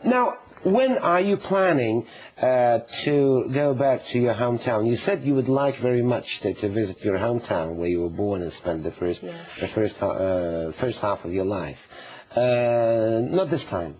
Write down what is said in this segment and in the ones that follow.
Now, when are you planning to go back to your hometown? You said you would like very much to visit your hometown where you were born and spend the first half of your life. Not this time.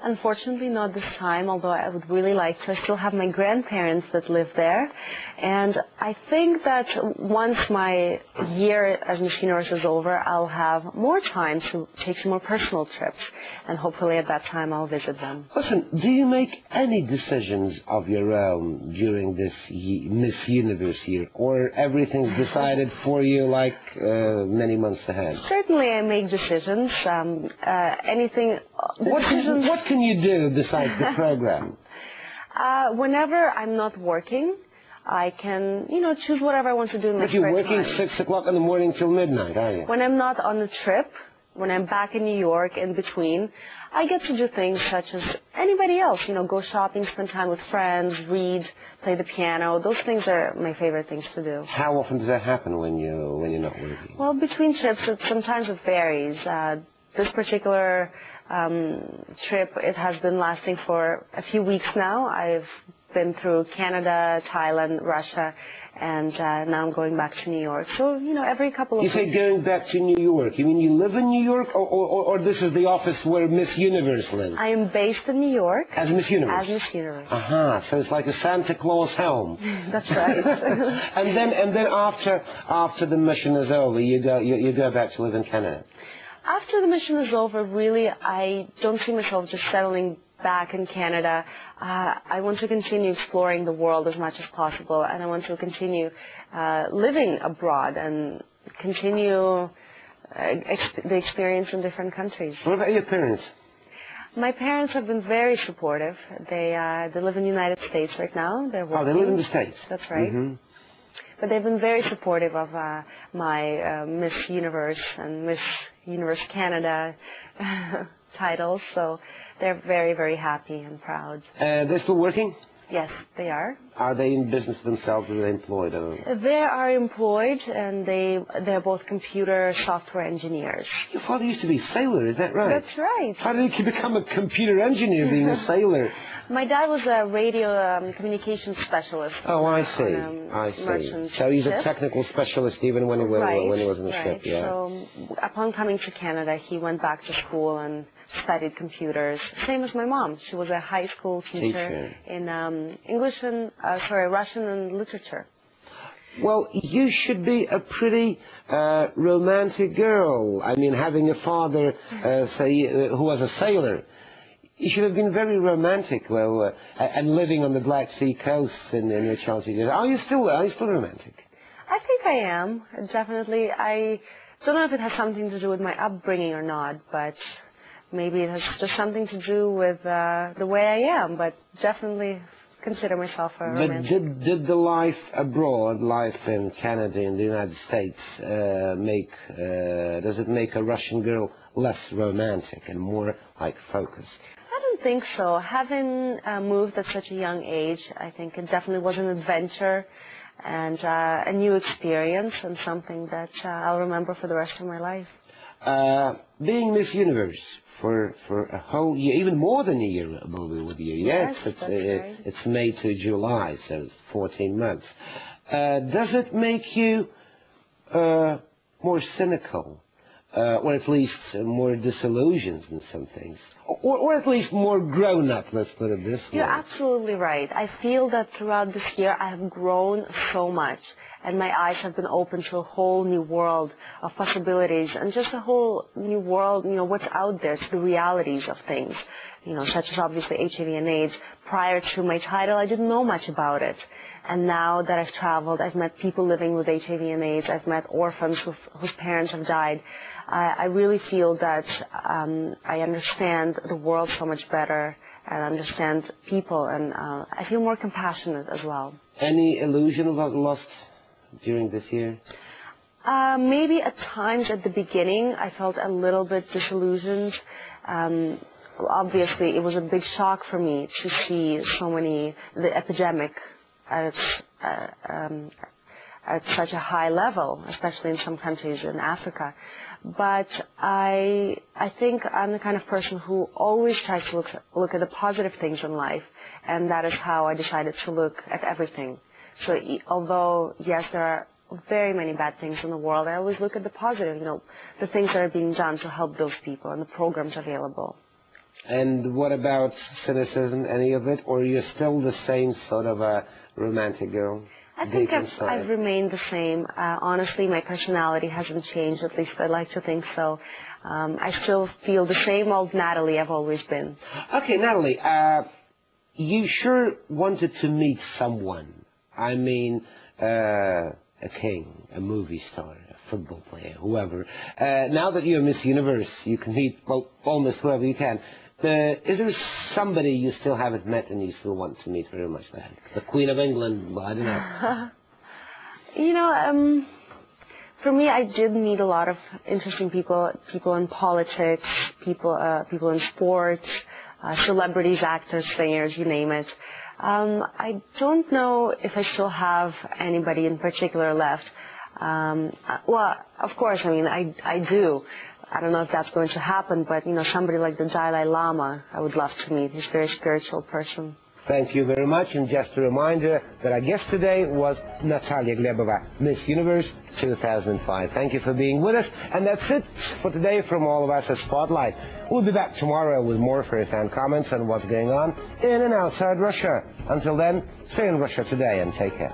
Unfortunately, not this time, although I would really like to. I still have my grandparents that live there, and I think that once my year as Miss Universe is over, I'll have more time to take some more personal trips, and hopefully at that time I'll visit them. Listen, do you make any decisions of your own during this Miss Universe year, or everything's decided for you like many months ahead? Certainly I make decisions. What can you do besides the program? Whenever I'm not working, I can, choose whatever I want to do in my spare time. But you're working 6 o'clock in the morning till midnight, are you? When I'm not on a trip, when I'm back in New York, in between, I get to do things such as anybody else, go shopping, spend time with friends, read, play the piano. Those things are my favorite things to do. How often does that happen when you're not working? Well, between trips, sometimes it varies. This particular trip, it has been lasting for a few weeks now. I've been through Canada, Thailand, Russia, and now I'm going back to New York. So, every couple of weeks. You say going back to New York. You mean you live in New York, or this is the office where Miss Universe lives? I am based in New York. As Miss Universe? As Miss Universe. Aha, so it's like a Santa Claus home. That's right. and then after the mission is over, you go back to live in Canada. After the mission is over, really, I don't see myself just settling back in Canada. I want to continue exploring the world as much as possible, and I want to continue living abroad and continue the experience in different countries. What about your parents? My parents have been very supportive. They live in the United States right now. They're working. Oh, they live in the States. That's right. Mm-hmm. But they've been very supportive of my Miss Universe and Miss Universe Canada titles, so they're very, very happy and proud. They're still working? Yes, they are. Are they in business themselves, or are they employed? They are employed, and they're both computer software engineers. Your father used to be a sailor, is that right? That's right. How did he become a computer engineer being a sailor? My dad was a radio communications specialist. Oh, I see. I see. So he's a technical specialist even when he was in the ship, yeah. So upon coming to Canada, he went back to school and studied computers. Same as my mom. She was a high school teacher in Russian and literature. Well, you should be a pretty romantic girl. I mean, having a father, who was a sailor. You should have been very romantic, and living on the Black Sea coast in your childhood years. Are you still romantic? I think I am, definitely. I don't know if it has something to do with my upbringing or not, but maybe it has just something to do with the way I am, but definitely consider myself a romantic. But did the life abroad, life in Canada and the United States, does it make a Russian girl less romantic and more like focused? I don't think so. Having moved at such a young age, I think it definitely was an adventure and a new experience, and something that I'll remember for the rest of my life. Being Miss Universe for a whole year, even more than a year with you. Yes, it's May to July, so it's 14 months. Does it make you more cynical? Or at least more disillusioned in some things. Or at least more grown-up, let's put it this way. You're absolutely right. I feel that throughout this year I have grown so much, and my eyes have been opened to a whole new world of possibilities, and just a whole new world, what's out there, to the realities of things, such as obviously HIV and AIDS. Prior to my title, I didn't know much about it. And now that I've traveled, I've met people living with HIV and AIDS. I've met orphans whose parents have died. I really feel that I understand the world so much better and understand people, and I feel more compassionate as well. Any illusion about lost during this year? Maybe at times at the beginning I felt a little bit disillusioned. Obviously, it was a big shock for me to see the epidemic at such a high level, especially in some countries in Africa. But I think I'm the kind of person who always tries to look at the positive things in life, and that is how I decided to look at everything. So although, yes, there are very many bad things in the world, I always look at the positive, the things that are being done to help those people and the programs available. And what about cynicism, any of it? Or are you still the same sort of a romantic girl? I think I've remained the same. Honestly, my personality hasn't changed, at least I like to think so. I still feel the same old Natalie I've always been. Okay, Natalie, you sure wanted to meet someone. I mean, a king, a movie star, a football player, whoever. Now that you're Miss Universe, you can meet, well, almost whoever you can. Is there somebody you still haven't met and you still want to meet very much? The Queen of England? Well, I don't know. For me, I did meet a lot of interesting people in politics, people in sports, celebrities, actors, singers, you name it. I don't know if I still have anybody in particular left. Well, of course, I do. I don't know if that's going to happen, but, somebody like the Dalai Lama, I would love to meet. He's a very spiritual person. Thank you very much, and just a reminder that our guest today was Natalie Glebova, Miss Universe 2005. Thank you for being with us, and that's it for today from all of us at Spotlight. We'll be back tomorrow with more first-hand comments on what's going on in and outside Russia. Until then, stay in Russia today and take care.